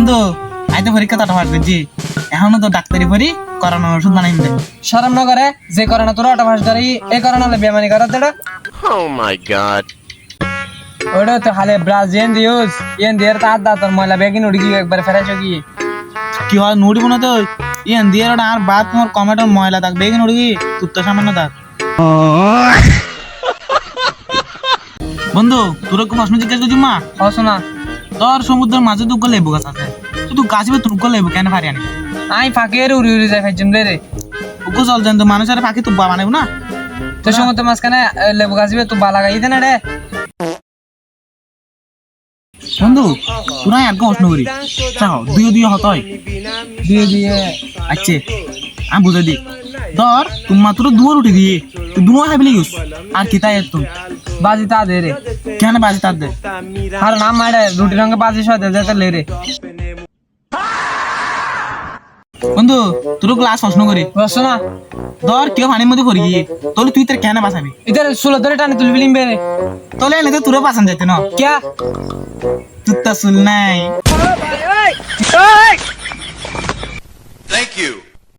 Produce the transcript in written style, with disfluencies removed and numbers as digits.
বন্ধু আই তো পরীক্ষা তো পাস করছি এখনো তো ডাক্তারি পড়ি করোনা ওষুধ বানাই দে শরম না করে যে করোনা তোরা অটো পাস করি এই করোনা হলে বেমানি করার দেড়া Oh my god. ওটা তো খালি ব্রাজিল দিউস ইয়েন দিয়ে তার দাঁতর ময়লা বেগিন উড়ি গিয়ে একবার ফেরাইছো গিয়ে কি হয় নুড়ি বনা তো ইয়ান দিয়ে আর বাদ তোমার কমেটোর ময়লা থাক বেগিন উড়ি তুই তো সামান্য থাক বন্ধু তোর কি প্রশ্ন জিজ্ঞাসা করছি মা শোনা তোর সমুদ্রের মাঝে দুঃখ লেবু গাছ আছে তুই গাছিবে তুর্ক লেবু কেন পারি আনি আই ফাঁকে উড়ি উড়ি যাই খাইছিম রে উগ্র চল যেন তো মানুষের পাখি তো বানাবো না তো সমুদ্র মাঝখানে লেবু গাছিবে তো বালা গাই দে না রে বন্ধু তোরা আর প্রশ্ন করি চাও দুই দুই হত হয় দিয়ে দিয়ে আচ্ছা আমি বুঝে দি ধর তুমি মাত্র দুয়ার উঠে দিয়ে তুই দুয়া খাইবি গেছ আর কি তাই তুমি বাজি তা দে রে কেন বাজি তার দে আর নাম মারে রুটি রঙে বাজি সাথে যেতে লে রে বন্ধু তোর ক্লাস প্রশ্ন করি শোনা ধর কেউ পানির মধ্যে পড়ি গিয়ে তাহলে তুই তোর কেন বাঁচাবি ইধার সুলো ধরে টানে তুলবি লিমবে রে তাহলে এনে তো তোরা বাঁচান যেতে না ক্যা তুই তো শুন নাই Thank you.